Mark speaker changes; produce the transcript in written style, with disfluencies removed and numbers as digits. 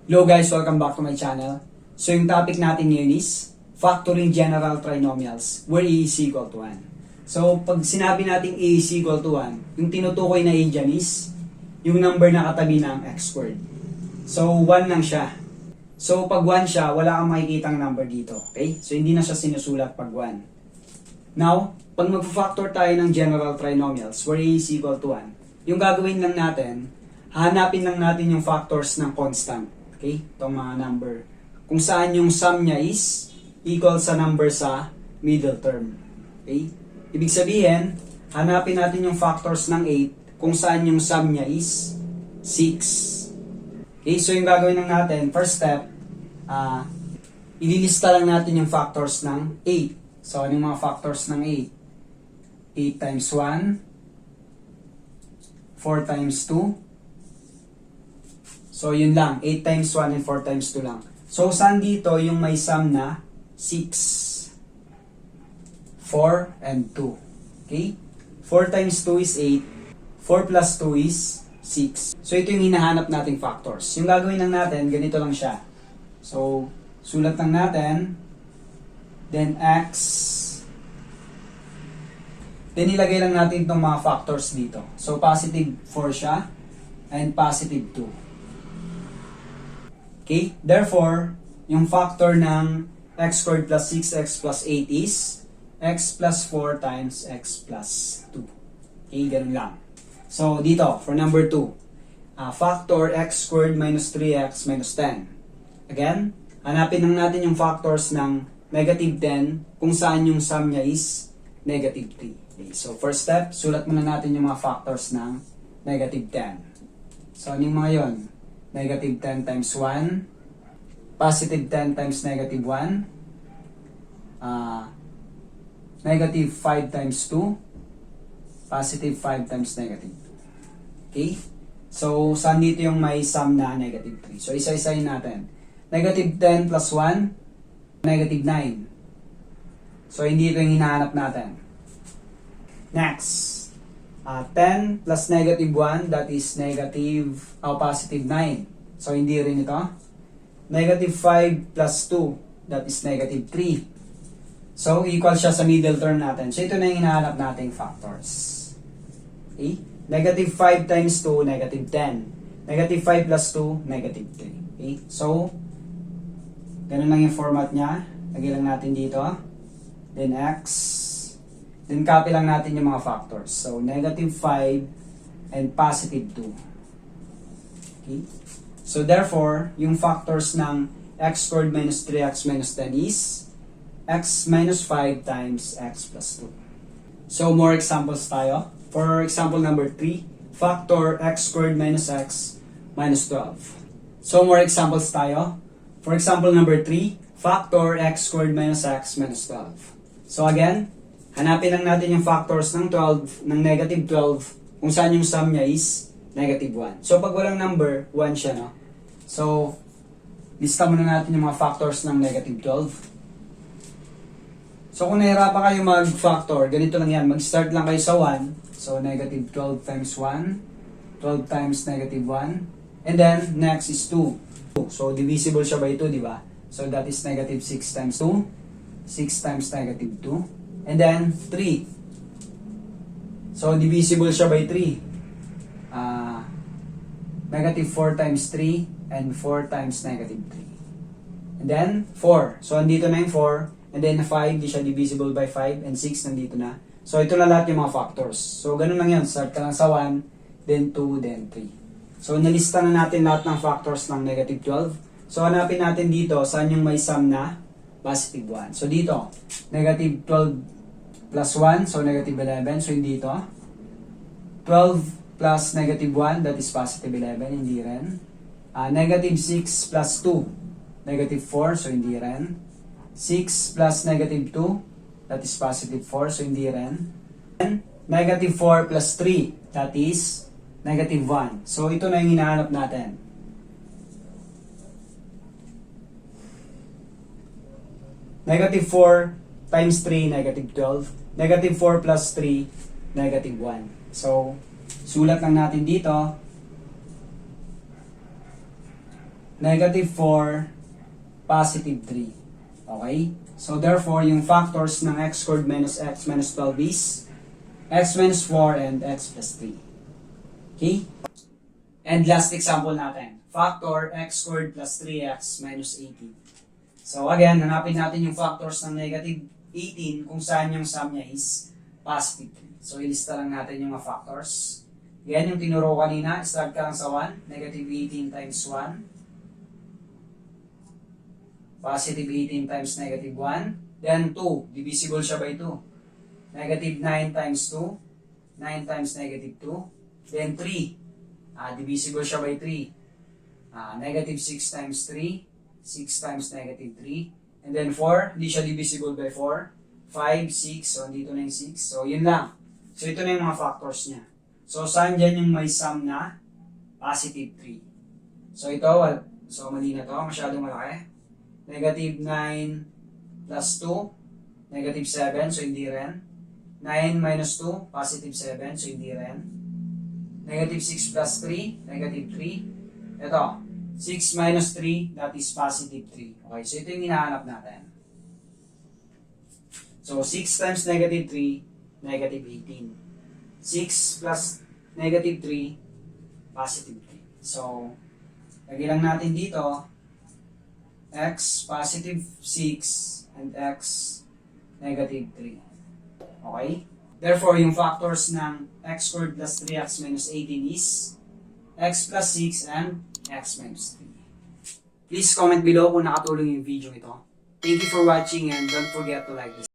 Speaker 1: Hello guys, welcome back to my channel. So yung topic natin ngayon is factoring general trinomials where A is equal to 1. So pag sinabi natin A is equal to 1, yung tinutukoy na A dyan is yung number na katabi ng x squared. So 1 lang siya. So pag 1 siya, wala kang makikitang number dito. Okay? So hindi na siya sinusulat pag 1. Now, pag mag-factor tayo ng general trinomials where A is equal to 1, yung gagawin lang natin, hahanapin lang natin yung factors ng constant. Okay? Itong mga number. Kung saan yung sum niya is equal sa number sa middle term. Okay? Ibig sabihin, hanapin natin yung factors ng 8 kung saan yung sum niya is 6. Okay? So yung gagawin lang natin, first step, ililista lang natin yung factors ng 8. So ano yung mga factors ng 8? 8 times 1, 4 times 2, so, yun lang. 8 times 1 and 4 times 2 lang. So, saan dito yung may sum na 6, 4, and 2? Okay? 4 times 2 is 8. 4 plus 2 is 6. So, ito yung hinahanap nating factors. Yung gagawin lang natin, ganito lang siya. So, sulat lang natin. Then, x. Then, ilagay lang natin itong mga factors dito. So, positive 4 siya. And positive 2. Okay? Therefore, yung factor ng x squared plus 6x plus 8 is x plus 4 times x plus 2. Okay? Ganun lang. So, dito, for number 2, factor x squared minus 3x minus 10. Again, hanapin lang natin yung factors ng negative 10 kung saan yung sum niya is negative 3. Okay? So, first step, sulat muna natin yung mga factors ng negative 10. So, ano yung mga yun? Negative 10 times 1, positive 10 times negative 1, negative 5 times 2, positive 5 times negative 2. Okay? So, saan dito yung may sum na negative 3? So, isa-isahin natin. Negative 10 plus 1, negative 9. So, hindi ito yung hinahanap natin. Next. 10 plus negative 1, that is negative, positive 9. So, hindi rin ito. Negative 5 plus 2, that is negative 3. So, equal siya sa middle term natin. So, ito na yung hinahanap nating factors. Okay? Negative 5 times 2, negative 10. Negative 5 plus 2, negative 3. Okay? So, ganun lang yung format niya. Lagay lang natin dito. Then, x. Then, copy lang natin yung mga factors. So, negative 5 and positive 2. Okay? So, therefore, yung factors ng x squared minus 3x minus 10 is x minus 5 times x plus 2. So, more examples tayo. For example number 3, factor x squared minus x minus 12. So, more examples tayo. For example number 3, factor x squared minus x minus 12. So, again, hanapin lang natin yung factors ng 12, ng negative 12, kung saan yung sum niya is negative 1. So, pag walang number, 1 siya, no? So, lista muna natin yung mga factors ng negative 12. So, kung nahirapan kayo mag-factor, ganito lang yan. Mag-start lang kayo sa 1. So, negative 12 times 1. 12 times negative 1. And then, next is 2. So, divisible siya by 2, di ba? So, that is negative 6 times 2. 6 times negative 2. And then, 3. So, divisible siya by 3. Negative 4 times 3 and 4 times negative 3. And then, 4. So, andito na yung 4. And then, 5, di siya divisible by 5. And 6, nandito na. So, ito na lahat yung mga factors. So, ganun lang yun. Start ka lang sa 1, then 2, then 3. So, nalista na natin lahat ng factors ng negative 12. So, hanapin natin dito saan yung may sum na positive 1. So, dito, negative 12 plus 1, so negative 11, so hindi ito. 12 plus negative 1, that is positive 11, hindi rin. Negative 6 plus 2, negative 4, so hindi rin. 6 plus negative 2, that is positive 4, so hindi rin. And negative 4 plus 3, that is negative 1. So ito na yung hinahanap natin. Negative 4 times 3, negative 12. Negative 4 plus 3, negative 1. So, sulat lang natin dito. negative 4, positive 3. Okay? So therefore, yung factors ng x squared minus x minus 12 is x minus 4 and x plus 3. Okay? And last example natin. Factor x squared plus 3x minus 18. So again, hanapin natin yung factors ng negative 18 kung saan yung sum niya is positive 3. So ilista lang natin yung mga factors. Yan yung tinuro kanina. Start ka lang sa 1. Negative 18 times 1. Positive 18 times negative 1. Then 2. Divisible siya by 2. Negative 9 times 2. 9 times negative 2. Then 3. Divisible siya by 3. Negative 6 times 3. 6 times negative 3. And then 4. Hindi siya divisible by 4. 5, 6. So, dito na yung 6. So, yun lang. So, ito na yung mga factors niya. So, saan dyan yung may sum na positive 3? So, ito. So, mali na to. Masyadong malaki. Negative 9 plus 2. Negative 7. So, hindi rin. 9 minus 2. Positive 7. So, hindi rin. Negative 6 plus 3. Negative 3. Ito. 6 minus 3. That is positive 3. Okay. So, ito yung hinahanap natin. So, 6 times negative 3. Negative 18. 6 plus negative 3. Positive 3. So, lagay lang natin dito. X positive 6 and x negative 3. Okay? Therefore, yung factors ng x squared plus 3x minus 18 is x plus 6 and x minus 3. Please comment below kung nakatulong yung video ito. Thank you for watching and don't forget to like this.